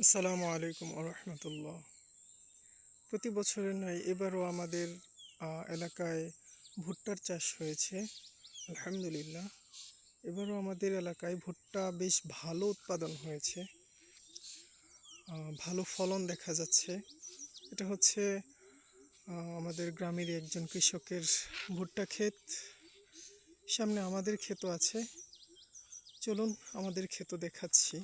আসসালামু আলাইকুম রহমতুল্লাহ। প্রতি বছরের ন্যায় এবারও আমাদের এলাকায় ভুট্টার চাষ হয়েছে। আলহামদুলিল্লাহ, এবারও আমাদের এলাকায় ভুট্টা বেশ ভালো উৎপাদন হয়েছে। ভালো ফলন দেখা যাচ্ছে। এটা হচ্ছে আমাদের গ্রামেরই একজন কৃষকের ভুট্টা ক্ষেত। সামনে আমাদের ক্ষেতও আছে, চলুন আমাদের ক্ষেতও দেখাচ্ছি।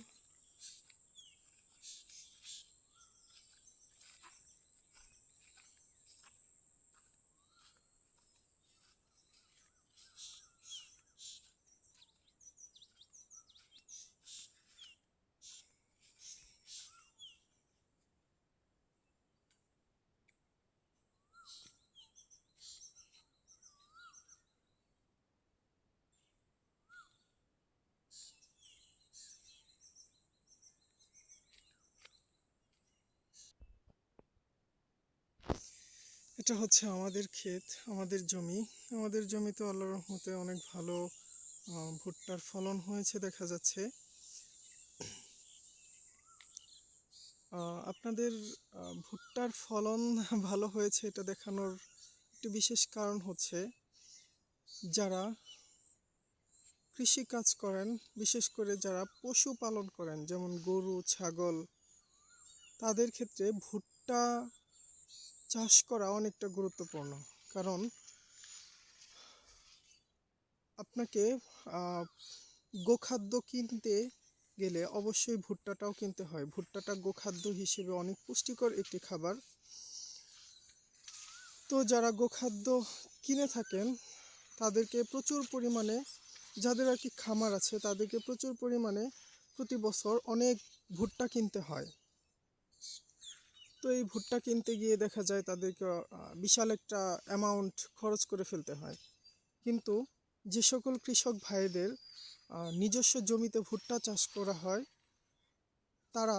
এটা হচ্ছে আমাদের ক্ষেত, আমাদের জমি। আমাদের জমিতে আল্লাহর রহমতে অনেক ভালো ভুট্টার ফলন হয়েছে দেখা যাচ্ছে। আপনাদের ভুট্টার ফলন ভালো হয়েছে এটা দেখানোর একটি বিশেষ কারণ হচ্ছে, যারা কৃষি কাজ করেন, বিশেষ করে যারা পশু পালন করেন যেমন গরু ছাগল, তাদের ক্ষেত্রে ভুট্টা চাষ করা অনেকটা গুরুত্বপূর্ণ। কারণ আপনাকে গোখাদ্য কিনতে গেলে অবশ্যই ভুট্টাটাও কিনতে হয়। ভুট্টাটা গোখাদ্য হিসেবে অনেক পুষ্টিকর একটি খাবার। তো যারা গোখাদ্য কিনে থাকেন তাদেরকে প্রচুর পরিমাণে, যাদের আর কি খামার আছে তাদেরকে প্রচুর পরিমাণে প্রতি বছর অনেক ভুট্টা কিনতে হয়। তো এই ভুট্টা কিনতে গিয়ে দেখা যায় তাদেরকে বিশাল একটা অ্যামাউন্ট খরচ করে ফেলতে হয়। কিন্তু যে সকল কৃষক ভাইদের নিজস্ব জমিতে ভুট্টা চাষ করা হয়, তারা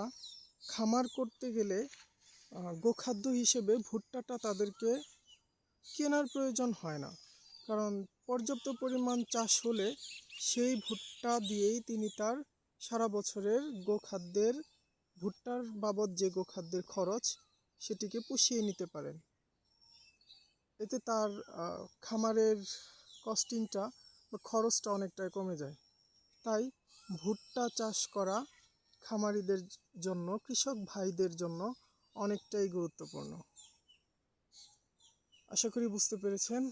খামার করতে গেলে গোখাদ্য হিসেবে ভুট্টাটা তাদেরকে কেনার প্রয়োজন হয় না। কারণ পর্যাপ্ত পরিমাণ চাষ হলে সেই ভুট্টা দিয়েই তিনি তার সারা বছরের গোখাদ্যের, ভুট্টার বাবদ যে গোখাদ্যের খরচ সেটিকে পুষিয়ে নিতে পারেন। এতে তার খামারের কস্টিংটা বা খরচটা অনেকটাই কমে যায়। তাই ভুট্টা চাষ করা খামারিদের জন্য, কৃষক ভাইদের জন্য অনেকটাই গুরুত্বপূর্ণ। আশা করি বুঝতে পেরেছেন।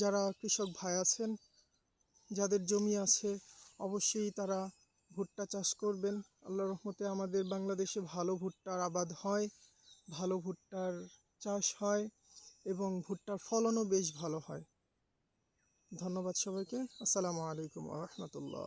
যারা কৃষক ভাই আছেন, যাদের জমি আছে, অবশ্যই তারা ভুট্টা চাষ করবেন। আল্লাহর রহমতে আমাদের বাংলাদেশে ভালো ভুট্টার আবাদ হয়, ভালো ভুট্টার চাষ হয় এবং ভুট্টার ফলনও বেশ ভালো হয়। ধন্যবাদ সবাইকে। আসসালামু আলাইকুম ওয়া রাহমাতুল্লাহ।